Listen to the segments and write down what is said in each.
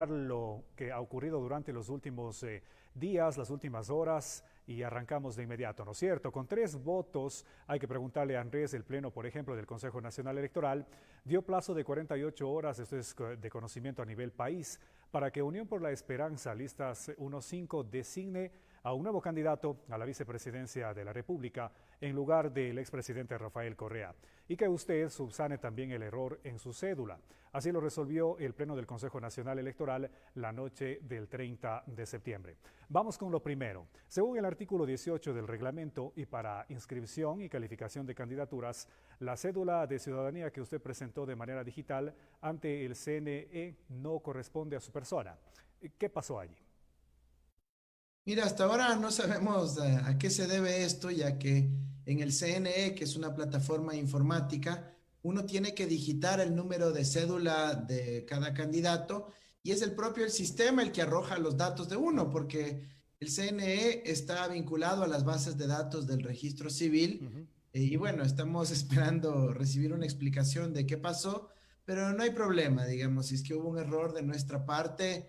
lo que ha ocurrido durante los últimos días, las últimas horas, y arrancamos de inmediato, ¿no es cierto? Con 3 votos, hay que preguntarle a Andrés, el Pleno, por ejemplo, del Consejo Nacional Electoral, dio plazo de 48 horas, esto es de conocimiento a nivel país, para que Unión por la Esperanza, listas 1-5, designe a un nuevo candidato a la vicepresidencia de la República en lugar del expresidente Rafael Correa, y que usted subsane también el error en su cédula. Así lo resolvió el Pleno del Consejo Nacional Electoral la noche del 30 de septiembre. Vamos con lo primero. Según el artículo 18 del reglamento y para inscripción y calificación de candidaturas, la cédula de ciudadanía que usted presentó de manera digital ante el CNE no corresponde a su persona. ¿Qué pasó allí? Mira, hasta ahora no sabemos a qué se debe esto, ya que en el CNE, que es una plataforma informática, uno tiene que digitar el número de cédula de cada candidato y es el propio el sistema el que arroja los datos de uno, porque el CNE está vinculado a las bases de datos del registro civil. Ujú. Y bueno, estamos esperando recibir una explicación de qué pasó, pero no hay problema, digamos, si es que hubo un error de nuestra parte,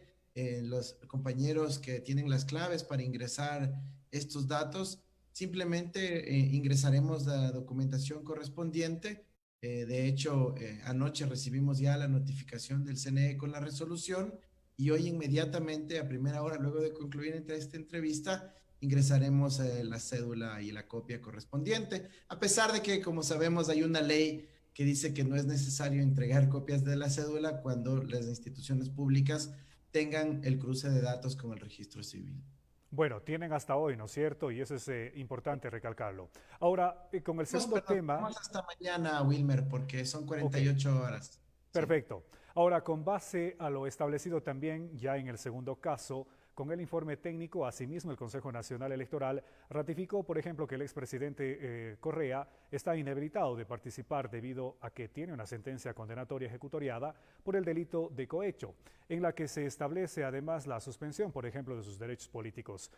los compañeros que tienen las claves para ingresar estos datos, simplemente ingresaremos la documentación correspondiente. De hecho, anoche recibimos ya la notificación del CNE con la resolución y hoy inmediatamente, a primera hora, luego de concluir esta entrevista, ingresaremos la cédula y la copia correspondiente, a pesar de que, como sabemos, hay una ley que dice que no es necesario entregar copias de la cédula cuando las instituciones públicas tengan el cruce de datos con el registro civil. Bueno, tienen hasta hoy, ¿no es cierto? Y eso es importante recalcarlo. Ahora, con el segundo Perdón, tema, tenemos hasta mañana, Wilmer, porque son ok, 48 horas. Sí. perfecto. Ahora, con base a lo establecido también ya en el segundo caso, con el informe técnico, asimismo el Consejo Nacional Electoral ratificó, por ejemplo, que el expresidente Correa está inhabilitado de participar debido a que tiene una sentencia condenatoria ejecutoriada por el delito de cohecho, en la que se establece además la suspensión, por ejemplo, de sus derechos políticos.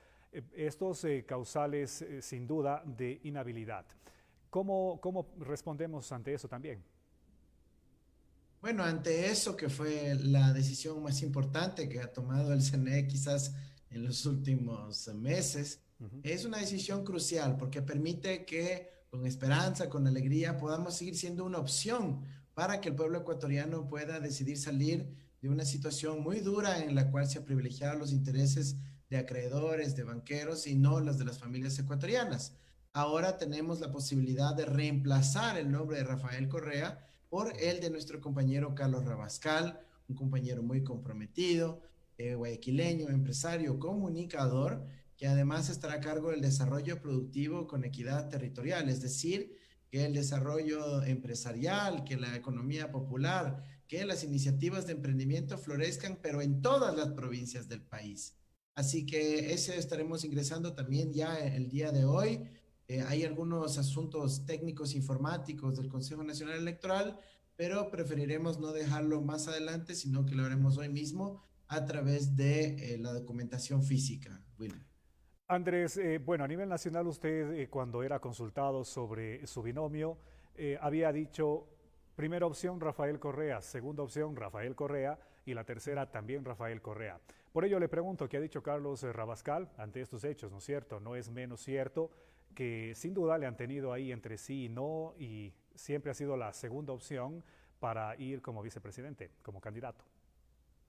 Estos causales, sin duda, de inhabilidad. ¿Cómo respondemos ante eso también? Bueno, ante eso que fue la decisión más importante que ha tomado el CNE quizás en los últimos meses, Ujú. es una decisión crucial porque permite que con esperanza, con alegría, podamos seguir siendo una opción para que el pueblo ecuatoriano pueda decidir salir de una situación muy dura en la cual se ha privilegiado los intereses de acreedores, de banqueros y no los de las familias ecuatorianas. Ahora tenemos la posibilidad de reemplazar el nombre de Rafael Correa por el de Correcto. nuestro compañero Carlos Rabascal, un compañero muy comprometido, guayaquileño, empresario, comunicador, que además estará a cargo del desarrollo productivo con equidad territorial, es decir, que el desarrollo empresarial, que la economía popular, que las iniciativas de emprendimiento florezcan, pero en todas las provincias del país. Así que ese estaremos ingresando también ya el día de hoy. Hay algunos asuntos técnicos informáticos del Consejo Nacional Electoral, pero preferiremos no dejarlo más adelante, sino que lo haremos hoy mismo a través de la documentación física, Wilmer. Andrés, bueno, a nivel nacional usted cuando era consultado sobre su binomio había dicho primera opción Rafael Correa, segunda opción Rafael Correa y la tercera también Rafael Correa. Por ello le pregunto qué ha dicho Carlos Rabascal ante estos hechos, ¿no es cierto? No es menos cierto que sin duda le han tenido ahí entre sí y no y siempre ha sido la segunda opción para ir como vicepresidente, como candidato.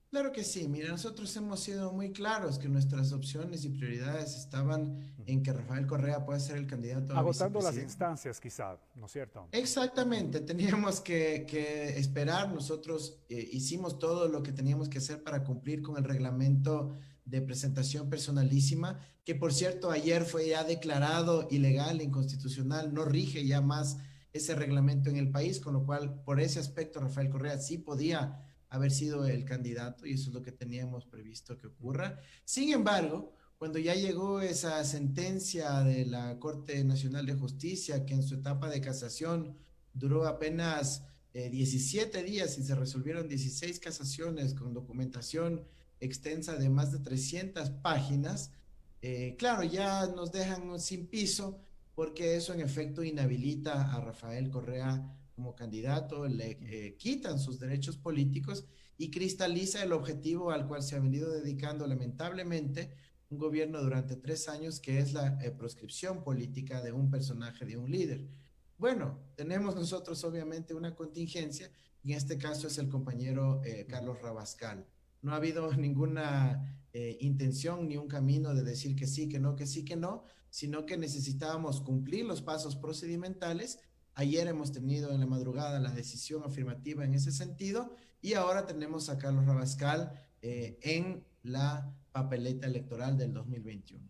Claro que sí, mira, nosotros hemos sido muy claros que nuestras opciones y prioridades estaban Ujú. en que Rafael Correa pueda ser el candidato a Agotando las vicepresidente. instancias quizá, ¿no es cierto? Exactamente, teníamos que esperar. Nosotros hicimos todo lo que teníamos que hacer para cumplir con el reglamento de presentación personalísima, que por cierto ayer fue ya declarado ilegal, inconstitucional, no rige ya más ese reglamento en el país, con lo cual por ese aspecto Rafael Correa sí podía haber sido el candidato y eso es lo que teníamos previsto que Ujú. ocurra. Sin embargo, cuando ya llegó esa sentencia de la Corte Nacional de Justicia, que en su etapa de casación duró apenas 17 días y se resolvieron 16 casaciones con documentación extensa de más de 300 páginas, claro, ya nos dejan sin piso porque eso en efecto inhabilita a Rafael Correa como candidato, le quitan sus derechos políticos y cristaliza el objetivo al cual se ha venido dedicando lamentablemente un gobierno durante 3 años, que es la proscripción política de un personaje, de un líder. Bueno, tenemos nosotros obviamente una contingencia, y en este caso es el compañero Carlos Rabascal. No ha habido ninguna intención ni un camino de decir que sí, que no, que sí, que no, sino que necesitábamos cumplir los pasos procedimentales. Ayer hemos tenido en la madrugada la decisión afirmativa en ese sentido, y ahora tenemos a Carlos Rabascal en la papeleta electoral del 2021.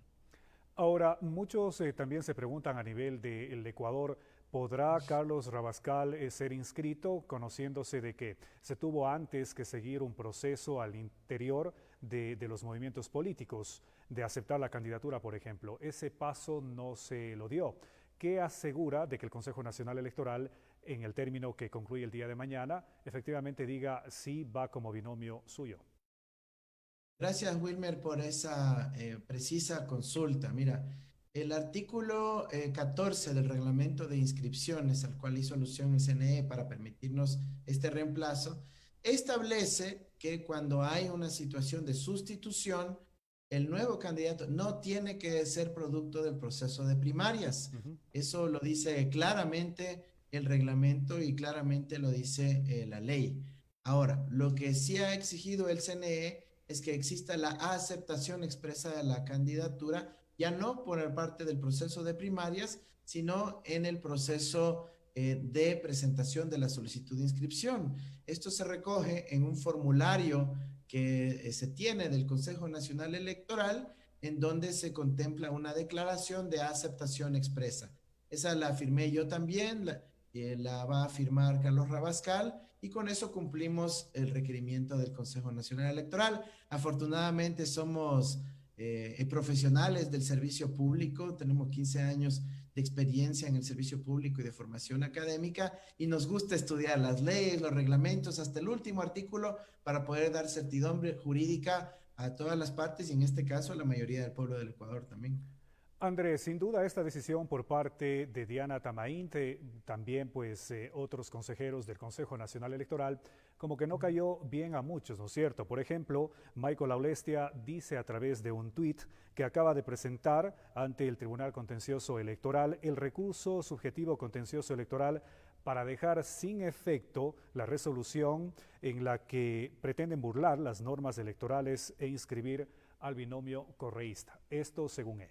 Ahora, muchos también se preguntan a nivel del Ecuador, ¿podrá Carlos Rabascal ser inscrito, conociéndose de que se tuvo antes que seguir un proceso al interior de los movimientos políticos, de aceptar la candidatura, por ejemplo? Ese paso no se lo dio. ¿Qué asegura de que el Consejo Nacional Electoral, en el término que concluye el día de mañana, efectivamente diga sí va como binomio suyo? Gracias, Wilmer, por esa precisa consulta. Mira, el artículo 14 del reglamento de inscripciones, al cual hizo alusión el CNE para permitirnos este reemplazo, establece que cuando hay una situación de sustitución, el nuevo candidato no tiene que ser producto del proceso de primarias. Ujú. Eso lo dice claramente el reglamento y claramente lo dice la ley. Ahora, lo que sí ha exigido el CNE es que exista la aceptación expresa de la candidatura, ya no por parte del proceso de primarias, sino en el proceso de presentación de la solicitud de inscripción. Esto se recoge en un formulario que se tiene del Consejo Nacional Electoral, en donde se contempla una declaración de aceptación expresa. Esa la firmé yo también, la va a firmar Carlos Rabascal, y con eso cumplimos el requerimiento del Consejo Nacional Electoral. Afortunadamente somos profesionales del servicio público, tenemos 15 años de experiencia en el servicio público y de formación académica, y nos gusta estudiar las leyes, los reglamentos, hasta el último artículo, para poder dar certidumbre jurídica a todas las partes, y en este caso a la mayoría del pueblo del Ecuador también. Andrés, sin duda esta decisión por parte de Diana Tamaín, también pues otros consejeros del Consejo Nacional Electoral, como que no cayó bien a muchos, ¿no es cierto? Por ejemplo, Michael Aulestia dice a través de un tuit que acaba de presentar ante el Tribunal Contencioso Electoral el recurso subjetivo contencioso electoral para dejar sin efecto la resolución en la que pretenden burlar las normas electorales e inscribir al binomio correísta. Esto según él.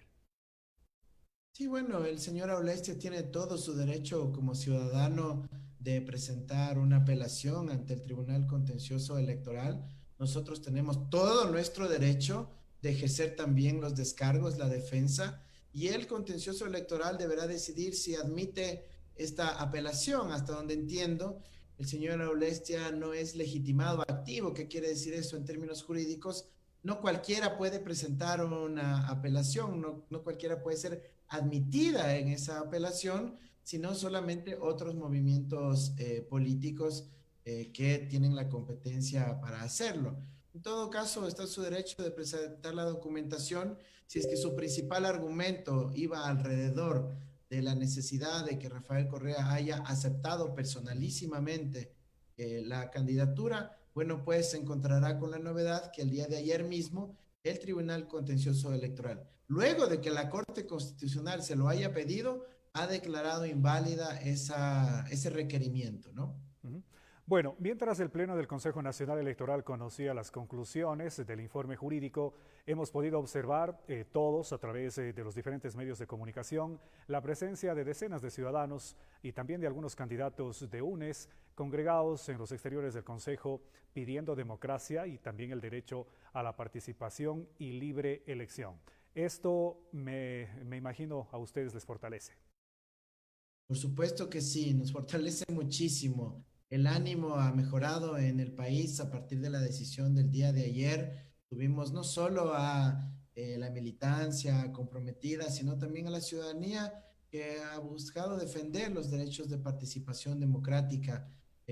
Sí, bueno, el señor Aulestia tiene todo su derecho como ciudadano de presentar una apelación ante el Tribunal Contencioso Electoral. Nosotros tenemos todo nuestro derecho de ejercer también los descargos, la defensa, y el Contencioso Electoral deberá decidir si admite esta apelación. Hasta donde entiendo, el señor Aulestia no es legitimado activo. ¿Qué quiere decir eso en términos jurídicos? No cualquiera puede presentar una apelación, no cualquiera puede ser admitida en esa apelación, sino solamente otros movimientos políticos que tienen la competencia para hacerlo. En todo caso, está su derecho de presentar la documentación. Si es que su principal argumento iba alrededor de la necesidad de que Rafael Correa haya aceptado personalísimamente la candidatura, bueno, pues se encontrará con la novedad que el día de ayer mismo el Tribunal Contencioso Electoral, luego de que la Corte Constitucional se lo haya pedido, ha declarado inválida ese requerimiento, ¿no? Ujú. Bueno, mientras el Pleno del Consejo Nacional Electoral conocía las conclusiones del informe jurídico, hemos podido observar todos a través de los diferentes medios de comunicación la presencia de decenas de ciudadanos y también de algunos candidatos de UNES congregados en los exteriores del Consejo pidiendo democracia y también el derecho a la participación y libre elección. Esto me imagino a ustedes les fortalece. Por supuesto que sí, nos fortalece muchísimo. El ánimo ha mejorado en el país a partir de la decisión del día de ayer. Tuvimos no solo a la militancia comprometida, sino también a la ciudadanía que ha buscado defender los derechos de participación democrática.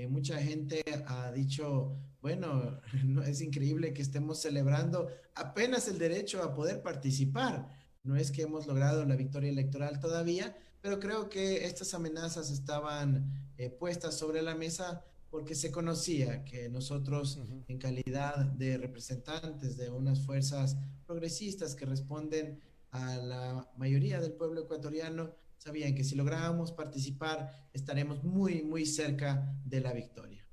Mucha gente ha dicho, bueno, no, es increíble que estemos celebrando apenas el derecho a poder participar. No es que hemos logrado la victoria electoral todavía, pero creo que estas amenazas estaban puestas sobre la mesa porque se conocía que nosotros, Ujú. en calidad de representantes de unas fuerzas progresistas que responden a la mayoría del pueblo ecuatoriano, sabían que si lográbamos participar estaremos muy, muy cerca de la victoria.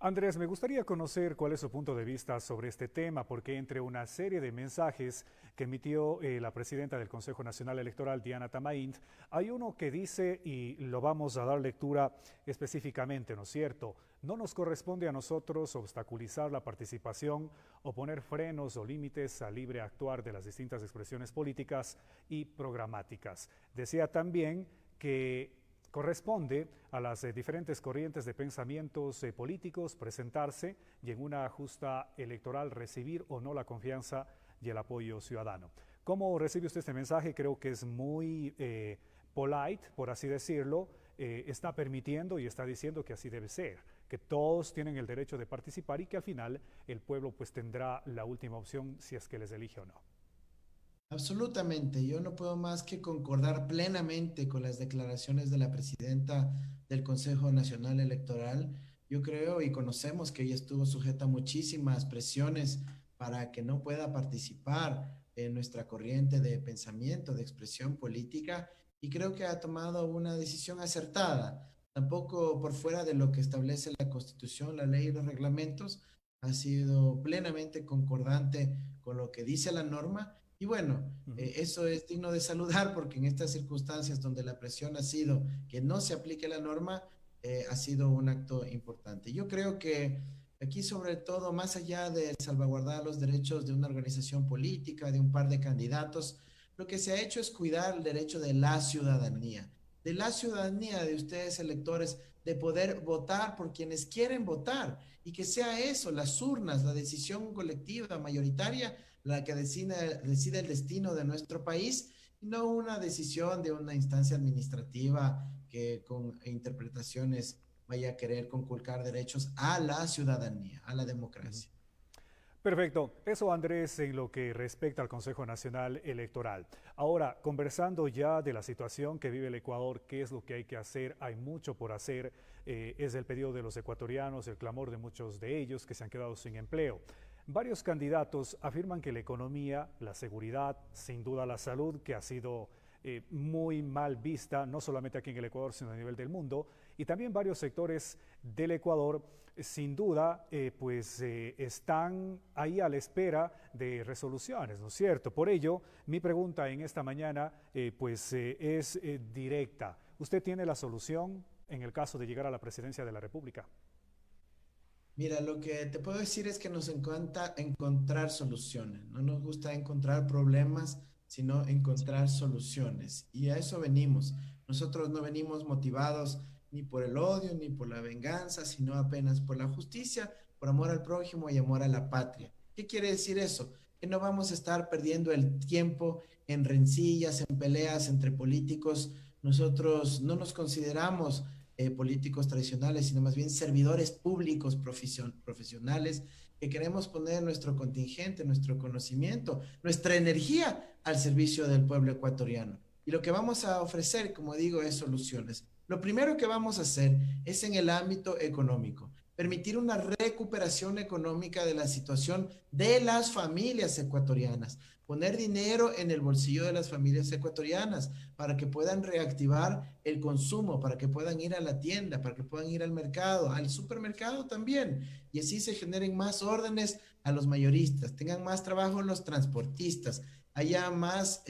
Andrés, me gustaría conocer cuál es su punto de vista sobre este tema, porque entre una serie de mensajes que emitió la presidenta del Consejo Nacional Electoral, Diana Tamaint, hay uno que dice, y lo vamos a dar lectura específicamente, ¿no es cierto? No nos corresponde a nosotros obstaculizar la participación o poner frenos o límites al libre actuar de las distintas expresiones políticas y programáticas. Decía también que corresponde a las diferentes corrientes de pensamientos políticos presentarse y en una justa electoral recibir o no la confianza y el apoyo ciudadano. ¿Cómo recibe usted este mensaje? Creo que es muy polite, por así decirlo. Está permitiendo y está diciendo que así debe ser, que todos tienen el derecho de participar y que al final el pueblo pues tendrá la última opción si es que les elige o no. Absolutamente, yo no puedo más que concordar plenamente con las declaraciones de la presidenta del Consejo Nacional Electoral. Yo creo y conocemos que ella estuvo sujeta a muchísimas presiones para que no pueda participar en nuestra corriente de pensamiento, de expresión política, y creo que ha tomado una decisión acertada. Tampoco por fuera de lo que establece la Constitución, la ley y los reglamentos, ha sido plenamente concordante con lo que dice la norma y bueno, Ujú. eso es digno de saludar porque en estas circunstancias donde la presión ha sido que no se aplique la norma, ha sido un acto importante. Yo creo que aquí sobre todo, más allá de salvaguardar los derechos de una organización política, de un par de candidatos, lo que se ha hecho es cuidar el derecho de la ciudadanía de ustedes electores, de poder votar por quienes quieren votar y que sea eso, las urnas, la decisión colectiva mayoritaria la que decide el destino de nuestro país, y no una decisión de una instancia administrativa que con interpretaciones vaya a querer conculcar derechos a la ciudadanía, a la Ujú. democracia. Perfecto. Eso, Andrés, en lo que respecta al Consejo Nacional Electoral. Ahora, conversando ya de la situación que vive el Ecuador, qué es lo que hay que hacer, hay mucho por hacer, es el pedido de los ecuatorianos, el clamor de muchos de ellos que se han quedado sin empleo. Varios candidatos afirman que la economía, la seguridad, sin duda la salud, que ha sido muy mal vista, no solamente aquí en el Ecuador, sino a nivel del mundo, y también varios sectores del Ecuador, sin duda, están ahí a la espera de resoluciones, ¿no es cierto? Por ello, mi pregunta en esta mañana, es directa. ¿Usted tiene la solución en el caso de llegar a la presidencia de la República? Mira, lo que te puedo decir es que nos encanta encontrar soluciones. No nos gusta encontrar problemas, sino encontrar soluciones. Y a eso venimos. Nosotros no venimos motivados ni por el odio, ni por la venganza, sino apenas por la justicia, por amor al prójimo y amor a la patria. ¿Qué quiere decir eso? Que no vamos a estar perdiendo el tiempo en rencillas, en peleas entre políticos. Nosotros no nos consideramos políticos tradicionales, sino más bien servidores públicos profesionales que queremos poner nuestro contingente, nuestro conocimiento, nuestra energía al servicio del pueblo ecuatoriano. Y lo que vamos a ofrecer, como digo, es soluciones. Lo primero que vamos a hacer es en el ámbito económico, permitir una recuperación económica de la situación de las familias ecuatorianas, poner dinero en el bolsillo de las familias ecuatorianas para que puedan reactivar el consumo, para que puedan ir a la tienda, para que puedan ir al mercado, al supermercado también, y así se generen más órdenes a los mayoristas, tengan más trabajo los transportistas, haya más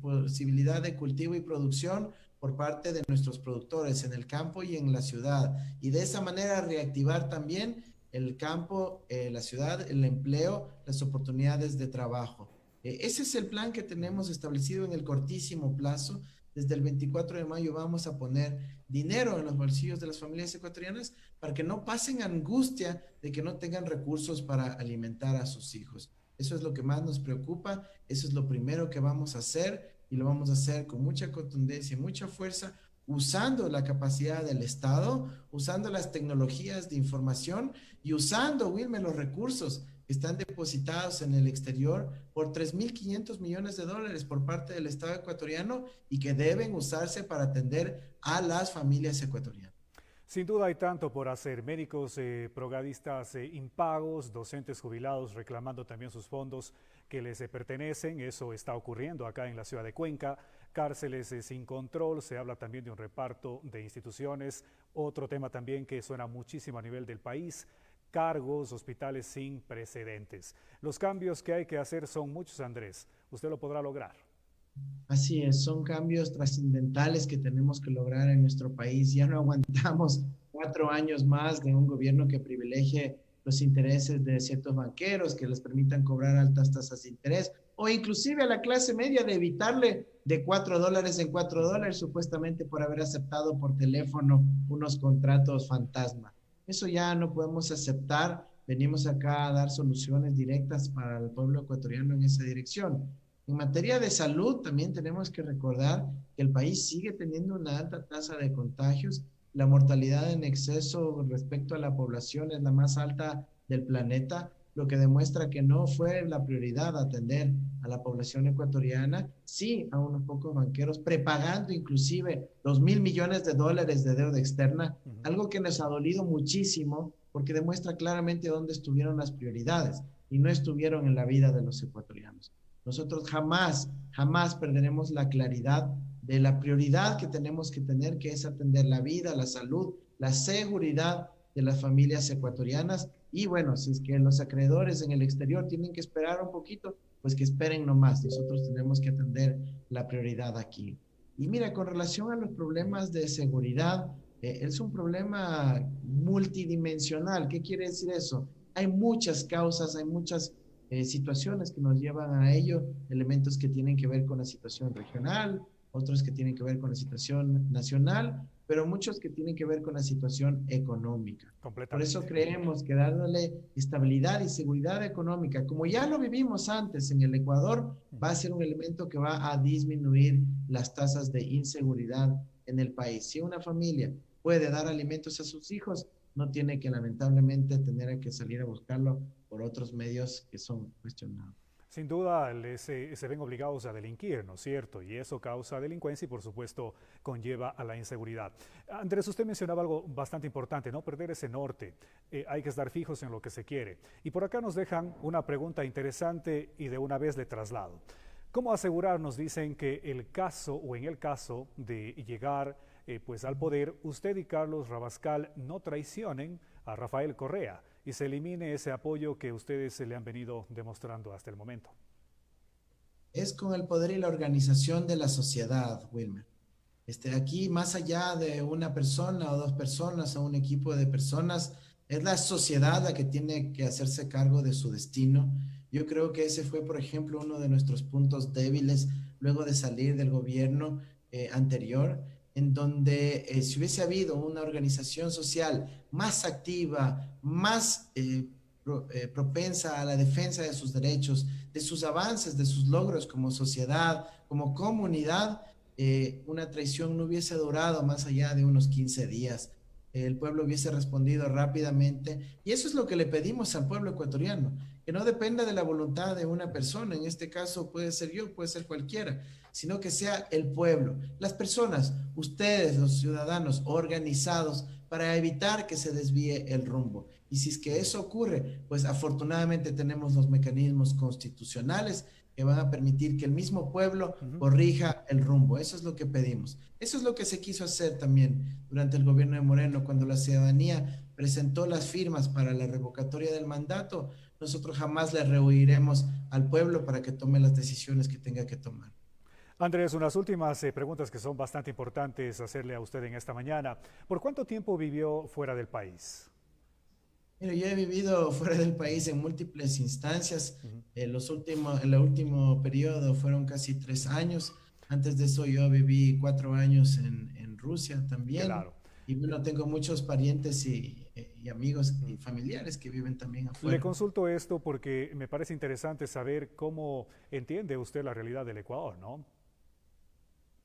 posibilidad de cultivo y producción por parte de nuestros productores en el campo y en la ciudad, y de esa manera reactivar también el campo, la ciudad, el empleo, las oportunidades de trabajo. Ese es el plan que Ujú. tenemos establecido en el cortísimo plazo. Desde el 24 de mayo vamos a poner dinero en los bolsillos de las familias ecuatorianas para que no pasen angustia de que no tengan recursos para alimentar a sus hijos. Eso es lo que más nos preocupa, eso es lo primero que vamos a hacer y lo vamos a hacer con mucha contundencia y mucha fuerza, usando la capacidad del Estado, usando las tecnologías de información y usando, Wilmer, los recursos que están depositados en el exterior por 3.500 millones de dólares por parte del Estado ecuatoriano y que deben usarse para atender a las familias ecuatorianas. Sin duda hay tanto por hacer. Médicos progadistas impagos, docentes jubilados reclamando también sus fondos que les pertenecen. Eso está ocurriendo acá en la ciudad de Cuenca. Cárceles sin control. Se habla también de un reparto de instituciones. Otro tema también que suena muchísimo a nivel del país. Cargos, hospitales sin precedentes. Los cambios que hay que hacer son muchos, Andrés. Usted lo podrá lograr. Así es, son cambios trascendentales que tenemos que lograr en nuestro país. Ya no aguantamos 4 años más de un gobierno que privilegie los intereses de ciertos banqueros, que les permitan cobrar altas tasas de interés, o inclusive a la clase media de evitarle de $4 en $4, supuestamente por haber aceptado por teléfono unos contratos fantasma. Eso ya no podemos aceptar. Venimos acá a dar soluciones directas para el pueblo ecuatoriano en esa dirección. En materia de salud, también tenemos que recordar que el país sigue teniendo una alta tasa de contagios. La mortalidad en exceso respecto a la población es la más alta del planeta, lo que demuestra que no fue la prioridad atender a la población ecuatoriana, sí a unos pocos banqueros, prepagando inclusive $2.000 millones de deuda externa, algo que nos ha dolido muchísimo porque demuestra claramente dónde estuvieron las prioridades y no estuvieron en la vida de los ecuatorianos. Nosotros jamás perderemos la claridad de la prioridad que tenemos que tener, que es atender la vida, la salud, la seguridad de las familias ecuatorianas. Y bueno, si es que los acreedores en el exterior tienen que esperar un poquito, pues que esperen nomás. Nosotros tenemos que atender la prioridad aquí. Y mira, con relación a los problemas de seguridad, es un problema multidimensional. ¿Qué quiere decir eso? Hay muchas causas, hay muchas situaciones que nos llevan a ello, elementos que tienen que ver con la situación regional, otros que tienen que ver con la situación nacional, pero muchos que tienen que ver con la situación económica. Por eso Completamente. creemos que dándole estabilidad y seguridad económica, como ya lo vivimos antes en el Ecuador, va a ser un elemento que va a disminuir las tasas de inseguridad en el país. Si una familia puede dar alimentos a sus hijos, no tiene que lamentablemente tener que salir a buscarlo por otros medios que son cuestionados. Sin duda se ven obligados a delinquir, ¿no es cierto? Y eso causa delincuencia y por supuesto conlleva a la inseguridad. Andrés, usted mencionaba algo bastante importante, no perder ese norte. Hay que estar fijos en lo que se quiere. Y por acá nos dejan una pregunta interesante y de una vez le traslado. ¿Cómo asegurarnos, dicen, que el caso o en el caso de llegar pues al poder, usted y Carlos Rabascal no traicionen a Rafael Correa y se elimine ese apoyo que ustedes se le han venido demostrando hasta el momento? Es con el poder y la organización de la sociedad, Wilmer. Aquí, más allá de una persona o dos personas o un equipo de personas, es la sociedad la que tiene que hacerse cargo de su destino. Yo creo que ese fue, por ejemplo, uno de nuestros puntos débiles luego de salir del gobierno anterior, en donde si hubiese habido una organización social más activa, más propensa a la defensa de sus derechos, de sus avances, de sus logros como sociedad, como comunidad, una traición no hubiese durado más allá de unos 15 días. El pueblo hubiese respondido rápidamente y eso es lo que le pedimos al pueblo ecuatoriano, que no dependa de la voluntad de una persona, en este caso puede ser yo, puede ser cualquiera, sino que sea el pueblo, las personas, ustedes, los ciudadanos organizados para evitar que se desvíe el rumbo. Y si es que eso ocurre, pues afortunadamente tenemos los mecanismos constitucionales que van a permitir que el mismo pueblo Ujú. corrija el rumbo. Eso es lo que pedimos. Eso es lo que se quiso hacer también durante el gobierno de Moreno, cuando la ciudadanía presentó las firmas para la revocatoria del mandato. Nosotros jamás le rehuiremos al pueblo para que tome las decisiones que tenga que tomar. Andrés, unas últimas preguntas que son bastante importantes hacerle a usted en esta mañana. ¿Por cuánto tiempo vivió fuera del país? Mira, yo he vivido fuera del país en múltiples instancias. Ujú. En el último periodo fueron casi 3 años. Antes de eso yo viví 4 años en Rusia también. Claro. Y bueno, tengo muchos parientes y amigos y familiares que viven también Le afuera. consulto esto porque me parece interesante saber cómo entiende usted la realidad del Ecuador, ¿no?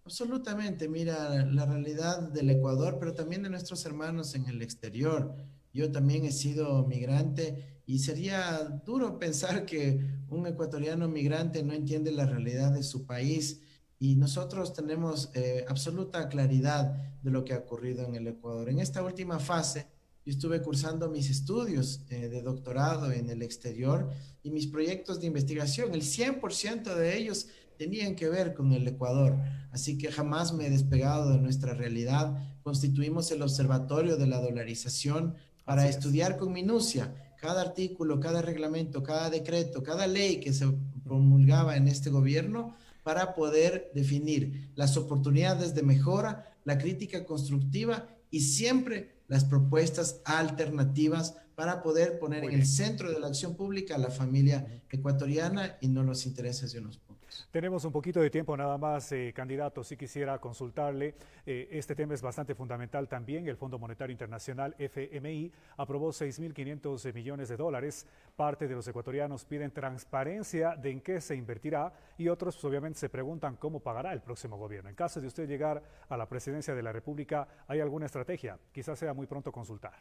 Absolutamente, mira, la realidad del Ecuador, pero también de nuestros hermanos en el exterior. Yo también he sido migrante y sería duro pensar que un ecuatoriano migrante no entiende la realidad de su país y nosotros tenemos absoluta claridad de lo que ha ocurrido en el Ecuador. En esta última fase, yo estuve cursando mis estudios de doctorado en el exterior y mis proyectos de investigación, el 100% de ellos tenían que ver con el Ecuador. Así que jamás me he despegado de nuestra realidad. Constituimos el Observatorio de la Dolarización para Así es. estudiar con minucia cada artículo, cada reglamento, cada decreto, cada ley que se promulgaba en este gobierno para poder definir las oportunidades de mejora, la crítica constructiva y siempre las propuestas alternativas para poder poner Muy en el bien. centro de la acción pública a la familia ecuatoriana y no los intereses de unos pocos. Tenemos un poquito de tiempo nada más, candidato. Sí quisiera consultarle. Este tema es bastante fundamental también. El Fondo Monetario Internacional, FMI, aprobó 6.500 millones de dólares. Parte de los ecuatorianos piden transparencia de en qué se invertirá y otros pues, obviamente se preguntan cómo pagará el próximo gobierno. En caso de usted llegar a la presidencia de la República, ¿hay alguna estrategia? Quizás sea muy pronto consultar.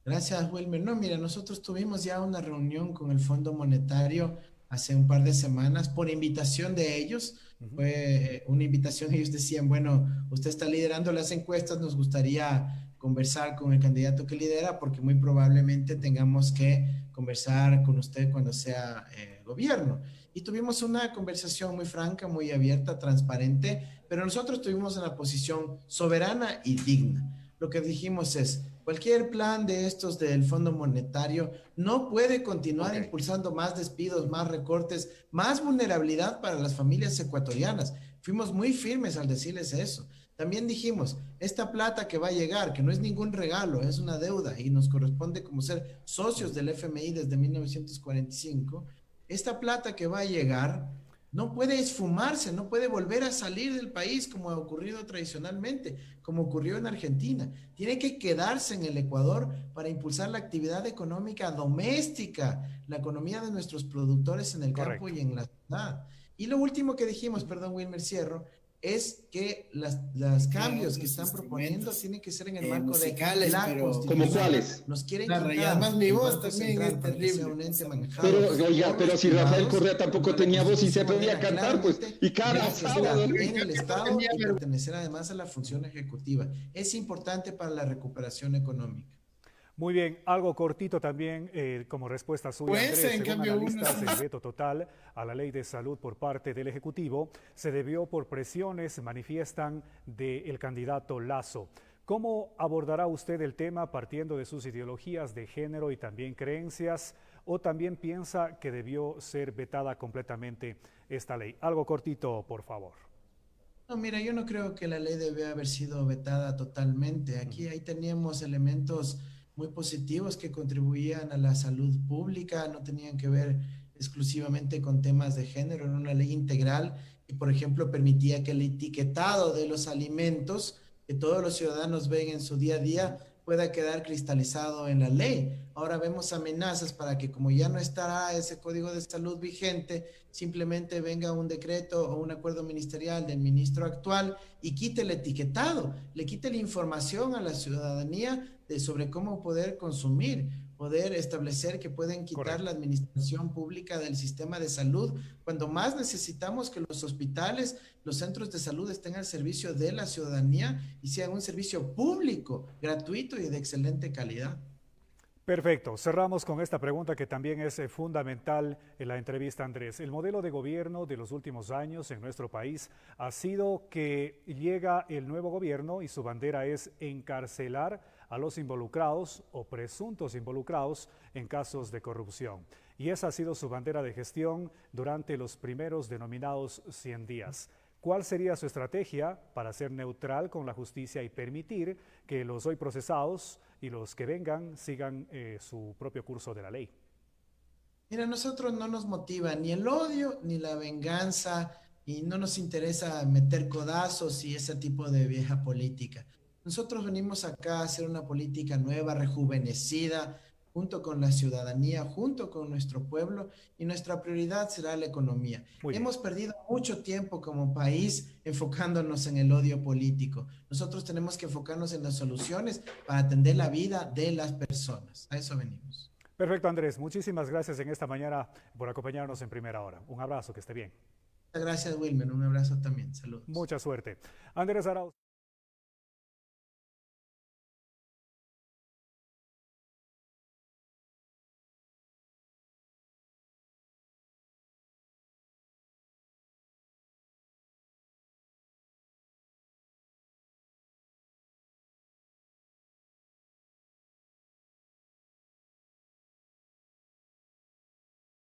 Gracias, Wilmer. No, mira, nosotros tuvimos ya una reunión con el Fondo Monetario hace un par de semanas por invitación de ellos. Ujú. Fue una invitación, ellos decían, bueno, usted está liderando las encuestas, nos gustaría conversar con el candidato que lidera porque muy probablemente tengamos que conversar con usted cuando sea gobierno. Y tuvimos una conversación muy franca, muy abierta, transparente, pero nosotros tuvimos una posición soberana y digna. Lo que dijimos es, cualquier plan de estos del Fondo Monetario no puede continuar Ok, impulsando más despidos, más recortes, más vulnerabilidad para las familias ecuatorianas. Fuimos muy firmes al decirles eso. También dijimos, esta plata que va a llegar, que no es ningún regalo, es una deuda y nos corresponde como ser socios del FMI desde 1945, esta plata que va a llegar no puede esfumarse, no puede volver a salir del país como ha ocurrido tradicionalmente, como ocurrió en Argentina. Tiene que quedarse en el Ecuador para impulsar la actividad económica doméstica, la economía de nuestros productores en el campo correcto. y en la ciudad. Y lo último que dijimos, perdón, Wilmer, cierro, es que las Tenía cambios que otros están proponiendo instrumentos tienen que ser en el marco de musicales, la pero ¿Como Constitución. cuáles? Nos quieren claro, y además quitar mi el voz Banco también Central es para que sea terrible. un ente Pero, manejado oiga, por pero los si Rafael privados, Correa tampoco cuando la tenía voz y se Constitución podía ordena cantar, pues, claramente y que cada tiene que sábado. estar Pero en en el cambio no Estado tenía y pertenecer además a la función ejecutiva. Es importante para la recuperación económica. Muy bien, algo cortito también como respuesta suya, vergüenza, Andrés. en Según cambio uno es analistas, el veto total a la ley de salud por parte del Ejecutivo se debió por presiones, manifiestan, del candidato Lazo. ¿Cómo abordará usted el tema partiendo de sus ideologías de género y también creencias? ¿O también piensa que debió ser vetada completamente esta ley? Algo cortito, por favor. No, mira, yo no creo que la ley debe haber sido vetada totalmente. Ujú. Aquí ahí teníamos elementos muy positivos que contribuían a la salud pública, no tenían que ver exclusivamente con temas de género, era una ley integral y, por ejemplo, permitía que el etiquetado de los alimentos que todos los ciudadanos ven en su día a día pueda quedar cristalizado en la ley. Ahora vemos amenazas para que como ya no estará ese código de salud vigente, simplemente venga un decreto o un acuerdo ministerial del ministro actual y quite el etiquetado, le quite la información a la ciudadanía sobre cómo poder consumir, poder establecer que pueden quitar la Correcto. administración pública del sistema de salud, cuando más necesitamos que los hospitales, los centros de salud estén al servicio de la ciudadanía y sean un servicio público, gratuito y de excelente calidad. Perfecto. Cerramos con esta pregunta que también es fundamental en la entrevista, Andrés. El modelo de gobierno de los últimos años en nuestro país ha sido que llega el nuevo gobierno y su bandera es encarcelar a los involucrados o presuntos involucrados en casos de corrupción. Y esa ha sido su bandera de gestión durante los primeros denominados 100 días. ¿Cuál sería su estrategia para ser neutral con la justicia y permitir que los hoy procesados y los que vengan sigan su propio curso de la ley? Mira, a nosotros no nos motiva ni el odio ni la venganza y no nos interesa meter codazos y ese tipo de vieja política. Nosotros venimos acá a hacer una política nueva, rejuvenecida, junto con la ciudadanía, junto con nuestro pueblo y nuestra prioridad será la economía. Muy bien. Hemos perdido mucho tiempo como país enfocándonos en el odio político. Nosotros tenemos que enfocarnos en las soluciones para atender la vida de las personas. A eso venimos. Perfecto, Andrés. Muchísimas gracias en esta mañana por acompañarnos en primera hora. Un abrazo, que esté bien. Gracias, Wilmer. Un abrazo también. Saludos. Mucha suerte. Andrés Arauz.